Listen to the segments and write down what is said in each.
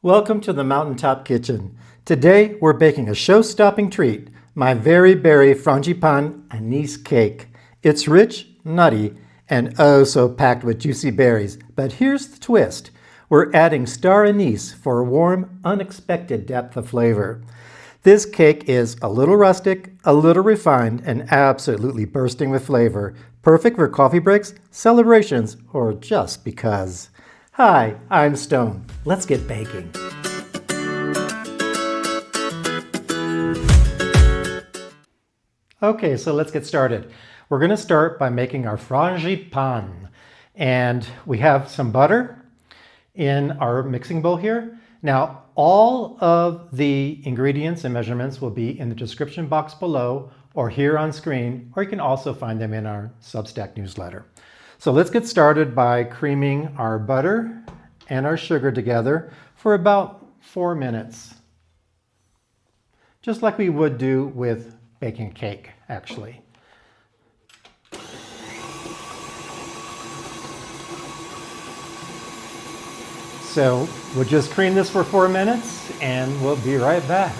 Welcome to the Mountaintop Kitchen. Today we're baking a show-stopping treat, my very berry Frangipane Anise cake. It's rich, nutty, and oh so packed with juicy berries. But here's the twist. We're adding star anise for a warm, unexpected depth of flavor. This cake is a little rustic, a little refined, and absolutely bursting with flavor. Perfect for coffee breaks, celebrations, or just because. Hi, I'm Stone. Let's get baking. Okay, so let's get started. We're going to start by making our frangipane. And we have some butter in our mixing bowl here. Now, all of the ingredients and measurements will be in the description box below or here on screen, or you can also find them in our Substack newsletter. So let's get started by creaming our butter and our sugar together for about 4 minutes. Just like we would do with baking a cake, actually. So we'll just cream this for 4 minutes and we'll be right back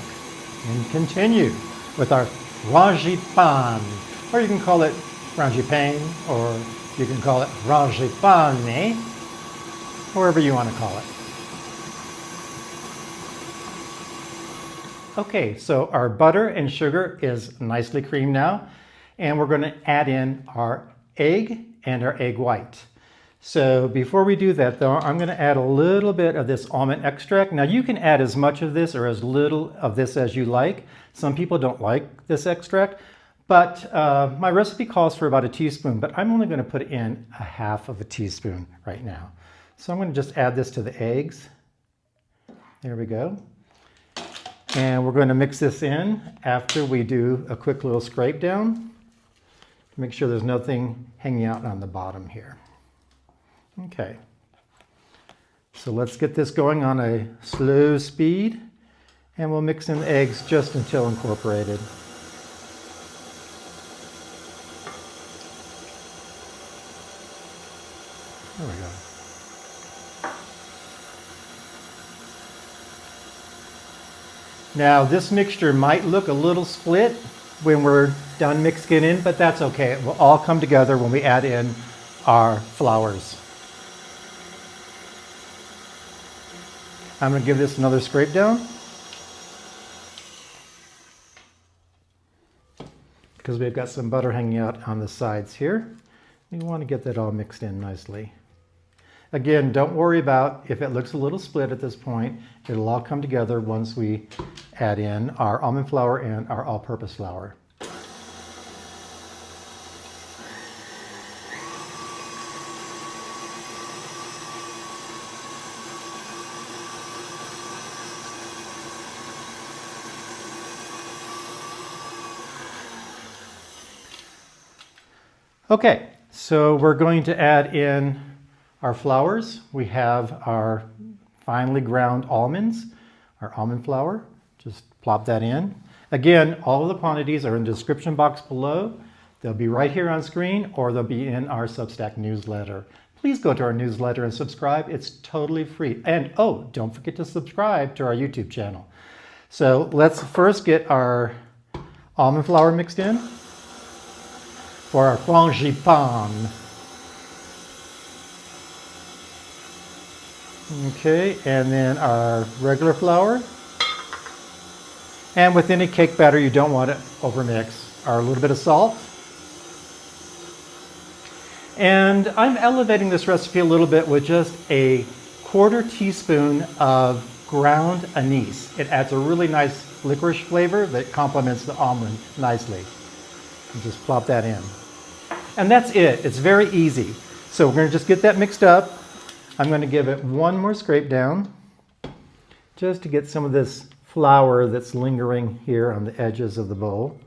and continue with our frangipane, or you can call it frangipane, or you can call it frangipane, however you want to call it. Okay, so our butter and sugar is nicely creamed now, and we're going to add in our egg and our egg white. So before we do that though, I'm going to add a little bit of this almond extract. Now you can add as much of this or as little of this as you like. Some people don't like this extract, but my recipe calls for about a teaspoon, but I'm only going to put in a half of a teaspoon right now. So I'm going to just add this to the eggs. There we go. And we're going to mix this in after we do a quick little scrape down. Make sure there's nothing hanging out on the bottom here. Okay. So let's get this going on a slow speed, and we'll mix in the eggs just until incorporated. There we go. Now this mixture might look a little split when we're done mixing it in, but that's okay. It will all come together when we add in our flours. I'm going to give this another scrape down because we've got some butter hanging out on the sides here. We want to get that all mixed in nicely. Again, don't worry about if it looks a little split at this point. It'll all come together once we add in our almond flour and our all-purpose flour. Okay, so we're going to add in our flours. We have our finely ground almonds, our almond flour. Just plop that in. Again, all of the quantities are in the description box below. They'll be right here on screen, or they'll be in our Substack newsletter. Please go to our newsletter and subscribe. It's totally free. And oh, don't forget to subscribe to our YouTube channel. So let's first get our almond flour mixed in for our frangipane. Okay, and then our regular flour. And with any cake batter, you don't want to overmix. Our little bit of salt. And I'm elevating this recipe a little bit with just a 1/4 teaspoon of ground anise. It adds a really nice licorice flavor that complements the almond nicely. And just plop that in. And that's it. It's very easy. So we're going to just get that mixed up. I'm going to give it one more scrape down just to get some of this flour that's lingering here on the edges of the bowl.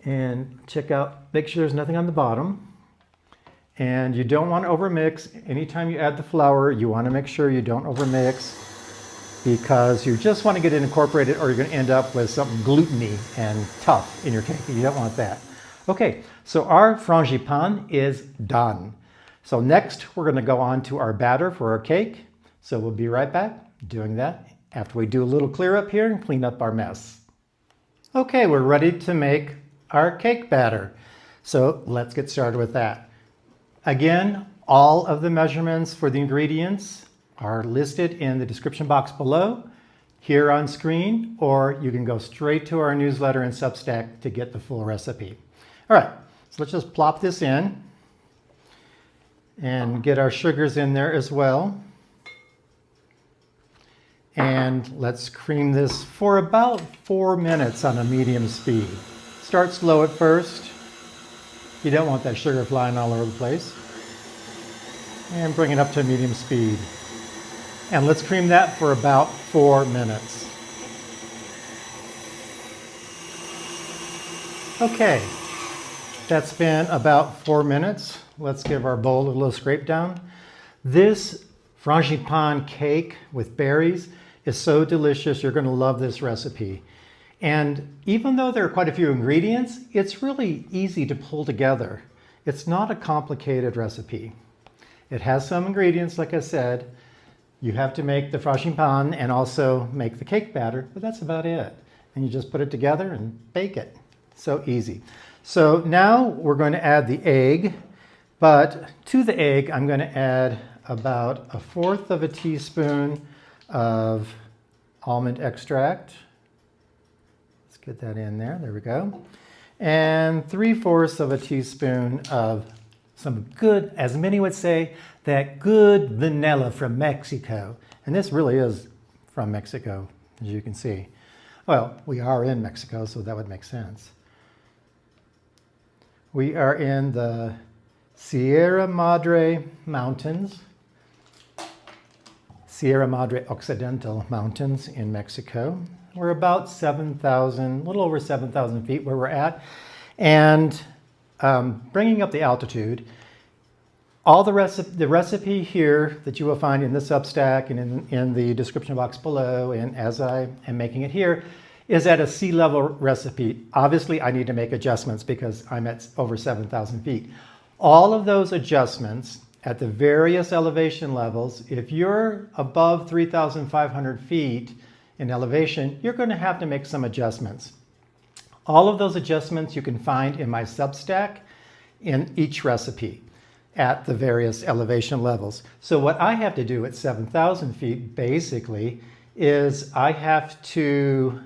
And check out, make sure there's nothing on the bottom. And you don't want to overmix. Anytime you add the flour, you want to make sure you don't overmix because you just want to get it incorporated, or you're going to end up with something gluten-y and tough in your cake. You don't want that. Okay, so our frangipane is done. So next, we're going to go on to our batter for our cake. So we'll be right back doing that after we do a little clear up here and clean up our mess. Okay, we're ready to make our cake batter. So let's get started with that. Again, all of the measurements for the ingredients are listed in the description box below, here on screen, or you can go straight to our newsletter and Substack to get the full recipe. All right, so let's just plop this in and get our sugars in there as well. And let's cream this for about 4 minutes on a medium speed. Start slow at first. You don't want that sugar flying all over the place. And bring it up to medium speed. And let's cream that for about 4 minutes. Okay, that's been about 4 minutes. Let's give our bowl a little scrape down. This Frangipane cake with berries is so delicious. You're going to love this recipe. And even though there are quite a few ingredients, it's really easy to pull together. It's not a complicated recipe. It has some ingredients, like I said. You have to make the Frangipane and also make the cake batter, but that's about it. And you just put it together and bake it. So easy. So now we're going to add the egg, but to the egg, I'm going to add about 1/4 teaspoon of almond extract. Let's get that in there. There we go. And 3/4 teaspoon of some good, as many would say, that good vanilla from Mexico. And this really is from Mexico, as you can see. Well, we are in Mexico, so that would make sense. We are in the Sierra Madre Mountains, Sierra Madre Occidental Mountains in Mexico. We're about 7,000, a little over 7,000 feet where we're at. And bringing up the altitude, all the recipe here that you will find in the Substack and in the description box below, and as I am making it here, is at a sea level recipe. Obviously, I need to make adjustments because I'm at over 7,000 feet. All of those adjustments at the various elevation levels, if you're above 3,500 feet in elevation, you're going to have to make some adjustments. All of those adjustments you can find in my Substack in each recipe at the various elevation levels. So what I have to do at 7,000 feet basically is I have to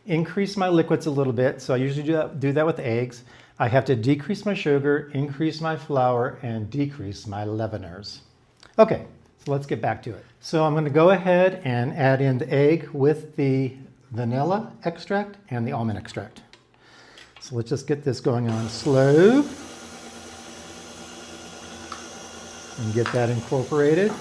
increase my liquids a little bit. So I usually do that with eggs. I have to decrease my sugar, increase my flour, and decrease my leaveners. Okay, so let's get back to it. So I'm going to go ahead and add in the egg with the vanilla extract and the almond extract. So let's just get this going on slow and get that incorporated.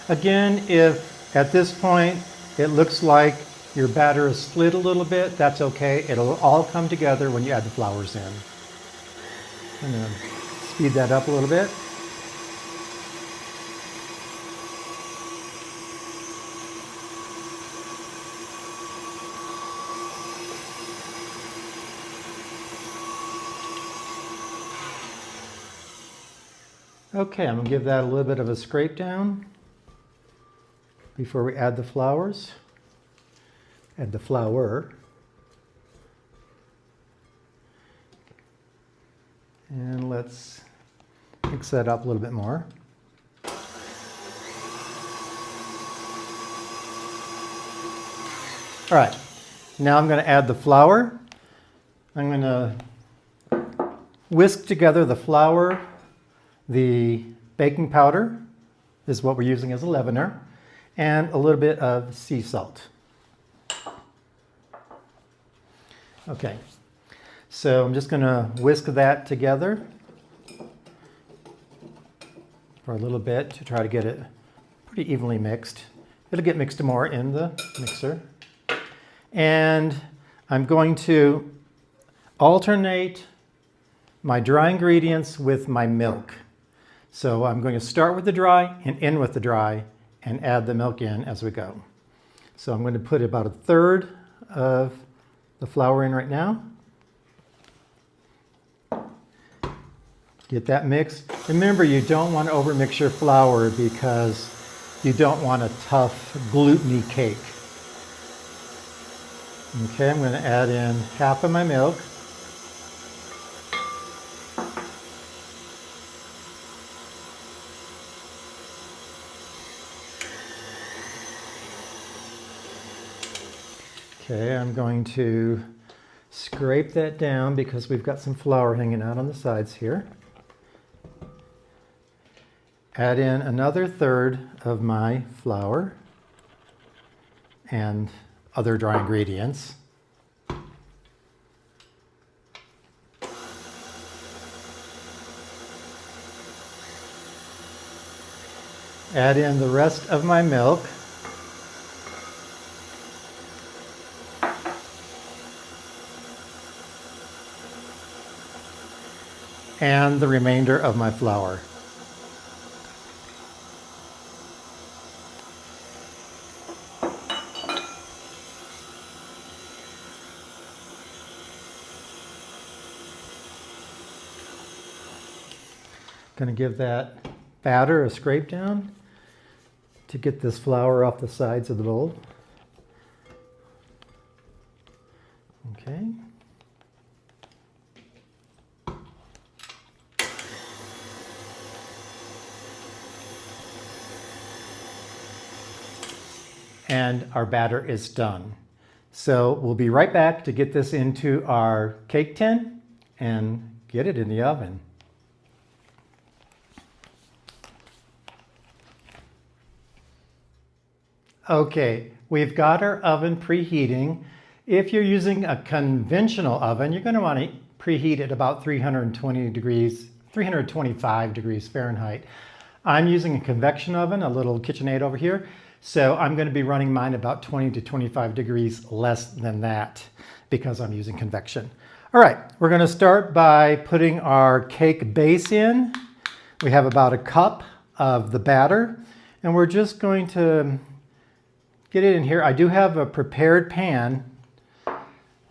Again, if at this point it looks like your batter is split a little bit, that's okay. It'll all come together when you add the flours in. I'm going to speed that up a little bit. Okay, I'm going to give that a little bit of a scrape down before we add the flours. Add the flour. And let's mix that up a little bit more. All right, now I'm going to add the flour. I'm going to whisk together the flour, the baking powder is what we're using as a leavener, and a little bit of sea salt. Okay, so I'm just going to whisk that together for a little bit to try to get it pretty evenly mixed. It'll get mixed more in the mixer. And I'm going to alternate my dry ingredients with my milk. So I'm going to start with the dry and end with the dry and add the milk in as we go. So I'm going to put about 1/3 of the flour in right now. Get that mix. Remember, you don't want to overmix your flour because you don't want a tough, gluten-y cake. Okay, I'm going to add in half of my milk. Okay, I'm going to scrape that down because we've got some flour hanging out on the sides here. Add in another third of my flour and other dry ingredients. Add in the rest of my milk. And the remainder of my flour. Going to give that batter a scrape down to get this flour off the sides of the bowl. Okay. And our batter is done. So we'll be right back to get this into our cake tin and get it in the oven. Okay, we've got our oven preheating. If you're using a conventional oven, you're going to want to preheat at about 325 degrees Fahrenheit. I'm using a convection oven, a little KitchenAid over here. So I'm going to be running mine about 20 to 25 degrees less than that because I'm using convection. All right, we're going to start by putting our cake base in. We have about a cup of the batter, and we're just going to get it in here. I do have a prepared pan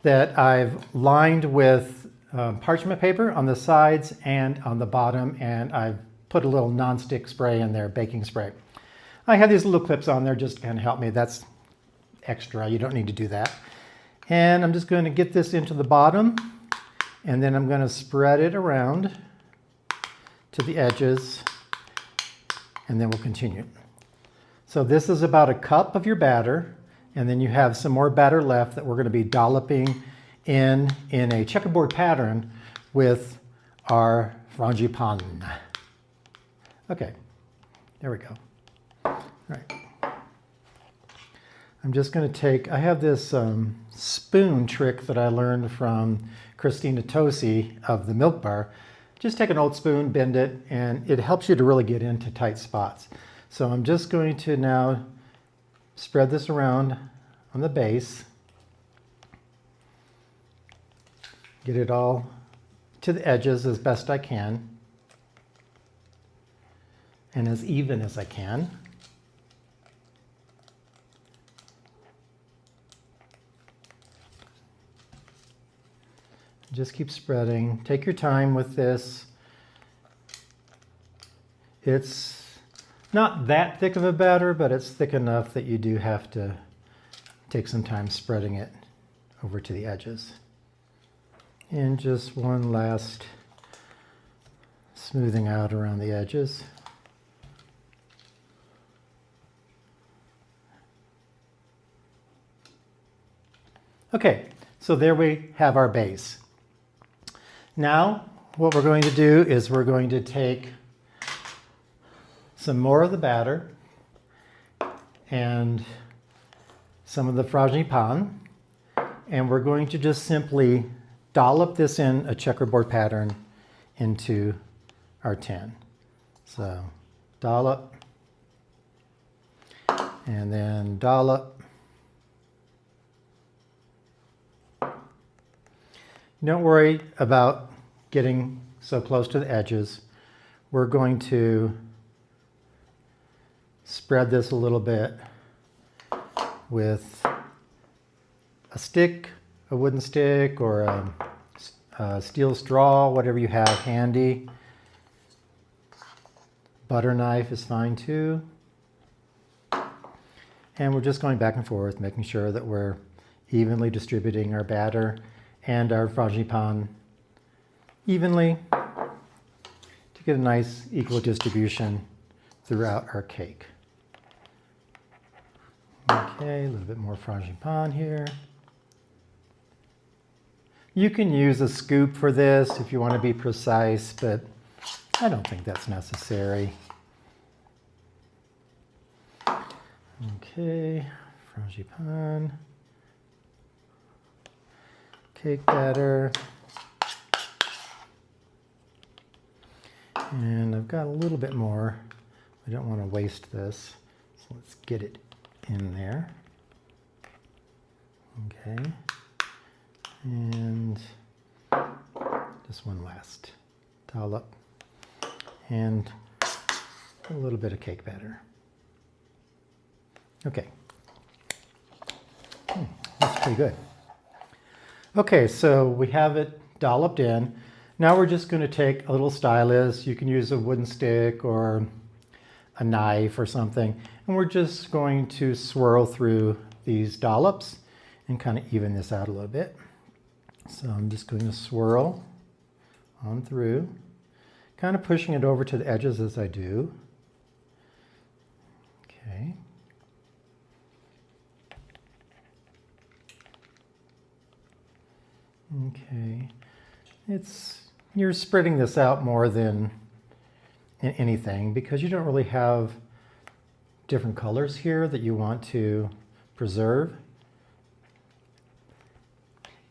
that I've lined with parchment paper on the sides and on the bottom, and I've put a little nonstick spray in there, baking spray. I have these little clips on there just to kind of help me. That's extra. You don't need to do that. And I'm just going to get this into the bottom, and then I'm going to spread it around to the edges, and then we'll continue. So this is about a cup of your batter, and then you have some more batter left that we're going to be dolloping in a checkerboard pattern with our Frangipane. Okay, there we go. All right. I'm just going to take, I have this spoon trick that I learned from Christina Tosi of the Milk Bar. Just take an old spoon, bend it, and it helps you to really get into tight spots. So I'm just going to now spread this around on the base. Get it all to the edges as best I can and as even as I can. Just keep spreading. Take your time with this. It's not that thick of a batter, but it's thick enough that you do have to take some time spreading it over to the edges. And just one last smoothing out around the edges. Okay, so there we have our base. Now, what we're going to do is we're going to take some more of the batter and some of the Frangipane, and we're going to just simply dollop this in a checkerboard pattern into our tin. So dollop, and then dollop. Don't worry about getting so close to the edges. We're going to spread this a little bit with a stick, a wooden stick, or a steel straw, whatever you have handy. Butter knife is fine too. And we're just going back and forth, making sure that we're evenly distributing our batter and our frangipane evenly to get a nice equal distribution throughout our cake. Okay, a little bit more frangipane here. You can use a scoop for this if you want to be precise, but I don't think that's necessary. Okay, frangipane, cake batter, and I've got a little bit more. I don't want to waste this, so let's get it in there. Okay, and just one last dollop, and a little bit of cake batter. Okay, that's pretty good. Okay, so we have it dolloped in. Now we're just going to take a little stylus. You can use a wooden stick or a knife or something. And we're just going to swirl through these dollops and kind of even this out a little bit. So I'm just going to swirl on through, kind of pushing it over to the edges as I do. Okay. Okay, you're spreading this out more than anything because you don't really have different colors here that you want to preserve.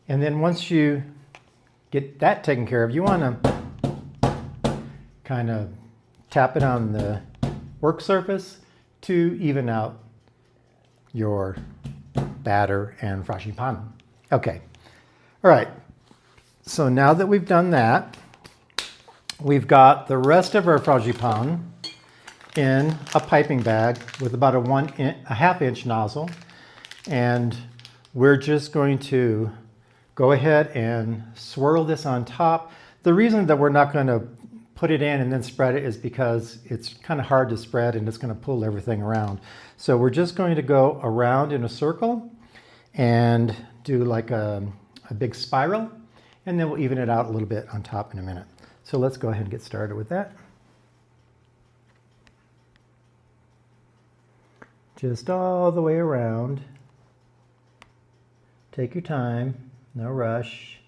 And then once you get that taken care of, you want to kind of tap it on the work surface to even out your batter and frangipane. Okay. All right, so now that we've done that, we've got the rest of our frangipane in a piping bag with about a half-inch nozzle, and we're just going to go ahead and swirl this on top. The reason that we're not going to put it in and then spread it is because it's kind of hard to spread and it's going to pull everything around. So we're just going to go around in a circle and do like a big spiral, and then we'll even it out a little bit on top in a minute. So let's go ahead and get started with that. Just all the way around. Take your time, no rush.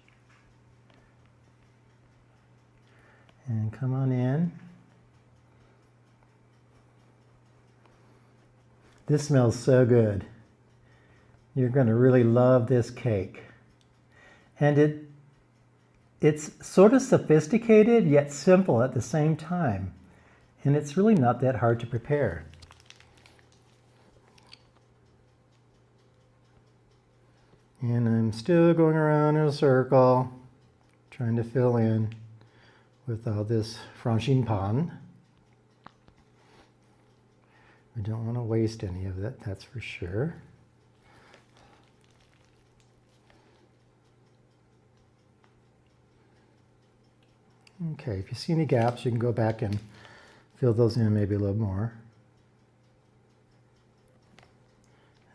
And come on in. This smells so good. You're going to really love this cake. And it's sort of sophisticated yet simple at the same time. And it's really not that hard to prepare. And I'm still going around in a circle, trying to fill in with all this frangipane. We don't want to waste any of it, that's for sure. Okay, if you see any gaps, you can go back and fill those in maybe a little more.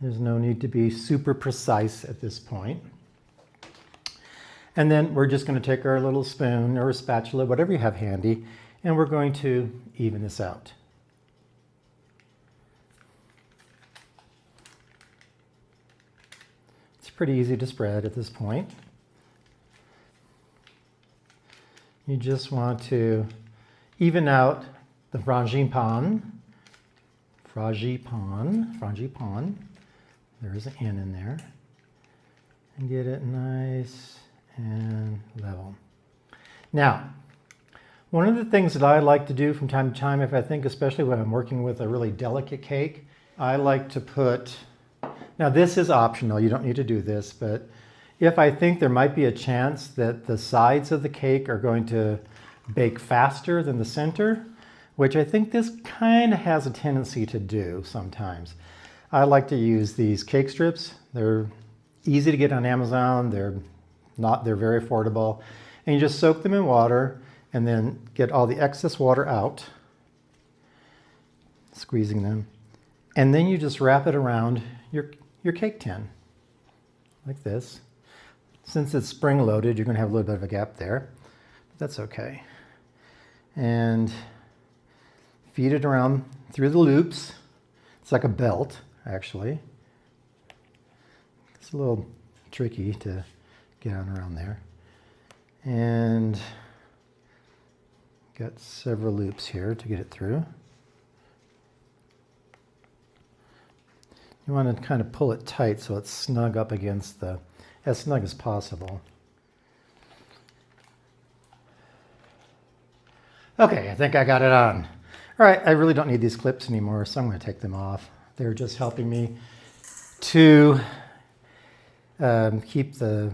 There's no need to be super precise at this point. And then we're just going to take our little spoon or a spatula, whatever you have handy, and we're going to even this out. It's pretty easy to spread at this point. You just want to even out the frangipane. There's an N in there. And get it nice and level. Now, one of the things that I like to do from time to time, if I think, especially when I'm working with a really delicate cake, I like to put, now this is optional, you don't need to do this, but if I think there might be a chance that the sides of the cake are going to bake faster than the center, which I think this kind of has a tendency to do sometimes, I like to use these cake strips. They're easy to get on Amazon. They're very affordable. And you just soak them in water and then get all the excess water out. squeezing them. And then you just wrap it around your cake tin, like this. Since it's spring-loaded, you're going to have a little bit of a gap there, but that's okay. And feed it around through the loops. It's like a belt, actually. It's a little tricky to get on around there. And got several loops here to get it through. You want to kind of pull it tight so it's snug up against as snug as possible. Okay, I think I got it on. All right, I really don't need these clips anymore, so I'm going to take them off. They're just helping me to keep the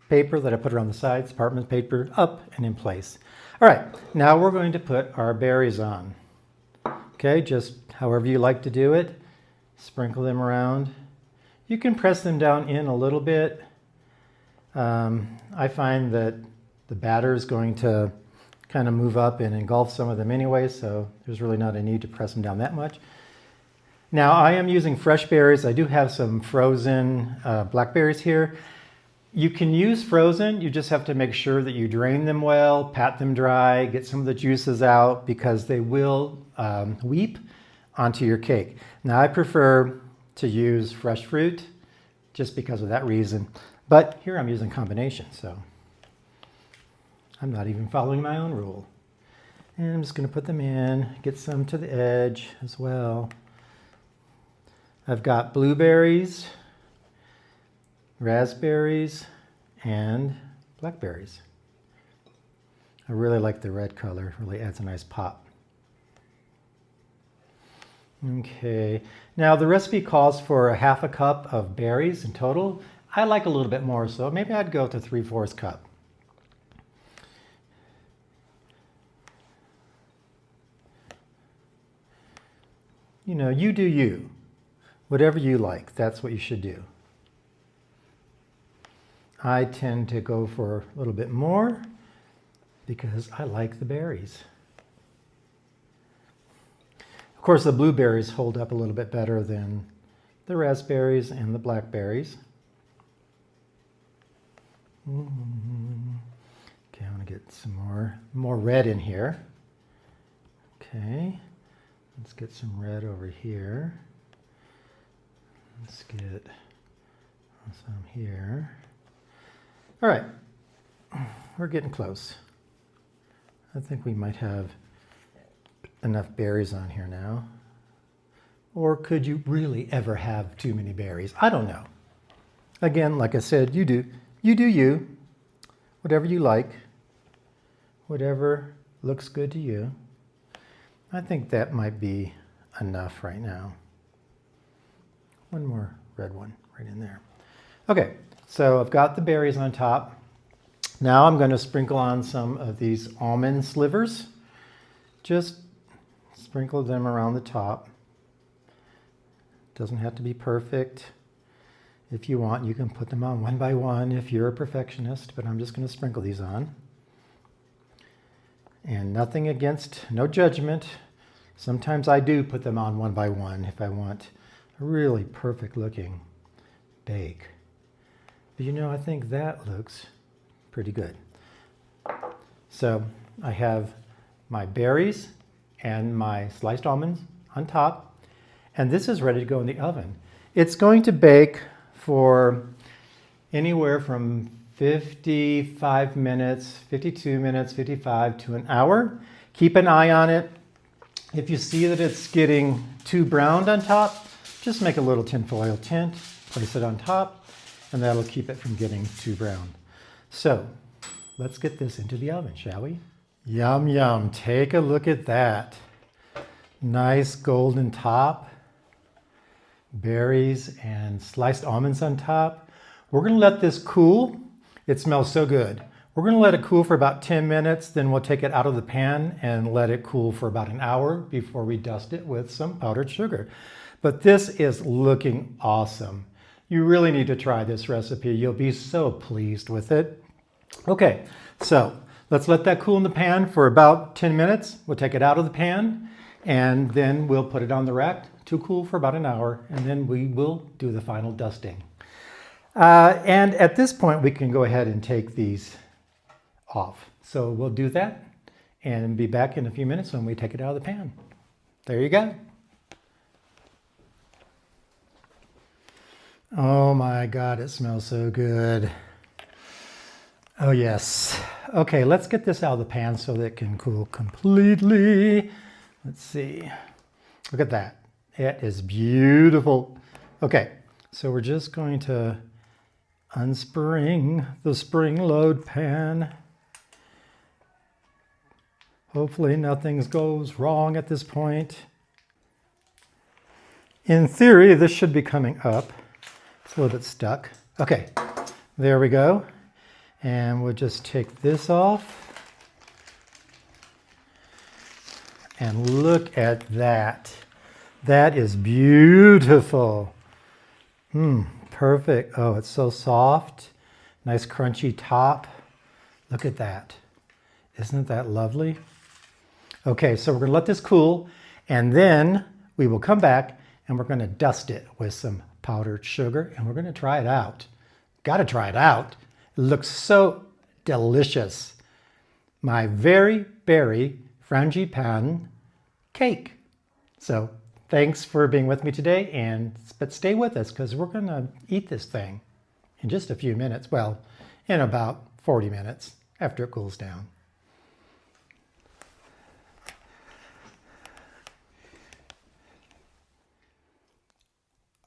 paper that I put around the sides, parchment paper, up and in place. All right, now we're going to put our berries on. Okay, just however you like to do it. Sprinkle them around. You can press them down in a little bit. I find that the batter is going to kind of move up and engulf some of them anyway, so there's really not a need to press them down that much. Now I am using fresh berries. I do have some frozen blackberries here. You can use frozen, you just have to make sure that you drain them well, pat them dry, get some of the juices out because they will weep onto your cake. Now I prefer to use fresh fruit just because of that reason, but here I'm using combination, so I'm not even following my own rule. And I'm just going to put them in, get some to the edge as well. I've got blueberries, raspberries, and blackberries. I really like the red color, really adds a nice pop. Okay, now the recipe calls for a half a cup of berries in total. I like a little bit more, so maybe I'd go to 3/4 cup. You know, you do you. Whatever you like, that's what you should do. I tend to go for a little bit more because I like the berries. Of course, the blueberries hold up a little bit better than the raspberries and the blackberries. Okay, I want to get some more red in here. Okay, let's get some red over here. Let's get some here. All right, we're getting close. I think we might have enough berries on here now. Or could you really ever have too many berries? I don't know. Again, like I said, you do you. Whatever you like, whatever looks good to you. I think that might be enough right now. One more red one right in there. Okay, so I've got the berries on top. Now I'm going to sprinkle on some of these almond slivers. Just sprinkle them around the top. Doesn't have to be perfect. If you want, you can put them on one by one if you're a perfectionist, but I'm just going to sprinkle these on. And nothing against, no judgment. Sometimes I do put them on one by one if I want a really perfect looking bake. But you know, I think that looks pretty good. So I have my berries and my sliced almonds on top, and this is ready to go in the oven. It's going to bake for anywhere from 55 minutes, 52 minutes, 55 to an hour. Keep an eye on it. If you see that it's getting too browned on top, just make a little tinfoil tint, place it on top, and that'll keep it from getting too brown. So let's get this into the oven, shall we? Yum, yum. Take a look at that. Nice golden top. Berries and sliced almonds on top. We're going to let this cool. It smells so good. We're going to let it cool for about 10 minutes, then we'll take it out of the pan and let it cool for about an hour before we dust it with some powdered sugar. But this is looking awesome. You really need to try this recipe. You'll be so pleased with it. Okay, so let's let that cool in the pan for about 10 minutes. We'll take it out of the pan And then we'll put it on the rack to cool for about an hour, and then we will do the final dusting. And at this point, we can go ahead and take these off. So we'll do that and be back in a few minutes when we take it out of the pan. There you go. Oh my God, it smells so good. Oh yes. Okay, let's get this out of the pan so that it can cool completely. Let's see. Look at that. It is beautiful. Okay, so we're just going to unspring the spring load pan. Hopefully nothing goes wrong at this point. In theory, this should be coming up. It's a little bit stuck. Okay, there we go. And we'll just take this off. And look at that. That is beautiful. Perfect. Oh, it's so soft. Nice crunchy top. Look at that. Isn't that lovely? Okay, so we're going to let this cool, and then we will come back and we're going to dust it with some powdered sugar, and we're going to try it out. Got to try it out. It looks so delicious. My very berry Frangipane cake. So thanks for being with me today, but stay with us because we're going to eat this thing in just a few minutes. Well, in about 40 minutes after it cools down.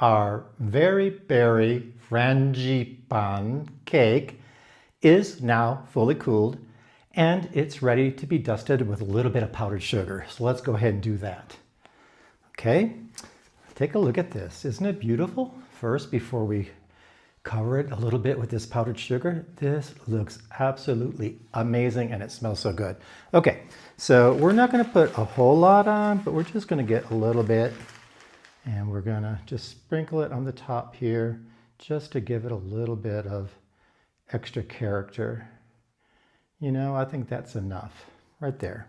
Our very berry Frangipane cake is now fully cooled, and it's ready to be dusted with a little bit of powdered sugar. So let's go ahead and do that. Okay, take a look at this. Isn't it beautiful? First, before we cover it a little bit with this powdered sugar, this looks absolutely amazing and it smells so good. Okay, so we're not going to put a whole lot on, but we're just going to get a little bit, and we're going to just sprinkle it on the top here just to give it a little bit of extra character. You know, I think that's enough right there.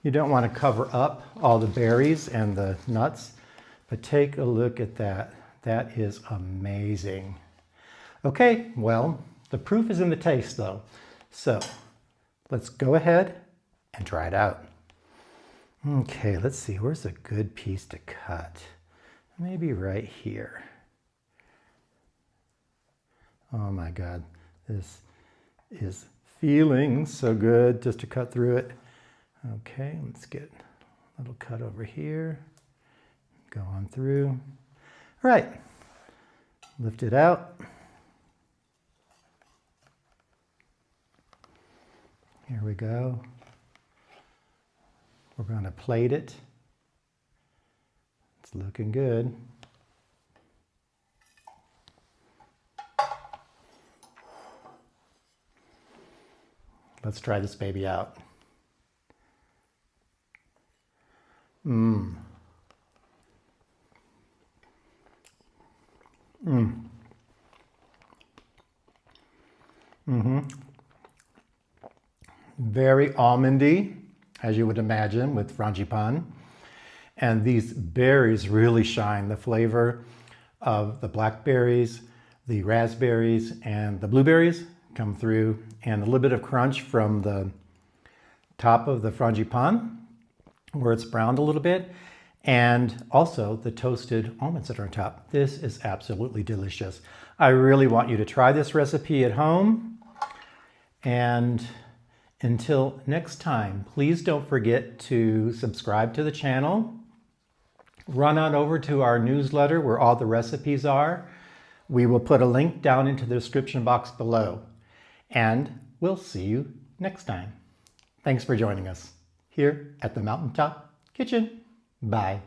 You don't want to cover up all the berries and the nuts, but take a look at that. That is amazing. Okay, well, the proof is in the taste though. So let's go ahead and try it out. Okay, let's see, where's a good piece to cut? Maybe right here. Oh my God, this is feeling so good just to cut through it. Okay, let's get a little cut over here. Go on through. All right, lift it out. Here we go. We're going to plate it. It's looking good. Let's try this baby out. Very almondy, as you would imagine, with Frangipane. And these berries really shine. The flavor of the blackberries, the raspberries, and the blueberries come through, and a little bit of crunch from the top of the Frangipane, where it's browned a little bit, and also the toasted almonds that are on top. This is absolutely delicious. I really want you to try this recipe at home. And until next time, please don't forget to subscribe to the channel. Run on over to our newsletter where all the recipes are. We will put a link down into the description box below. And we'll see you next time. Thanks for joining us here at the Mountaintop Kitchen. Bye.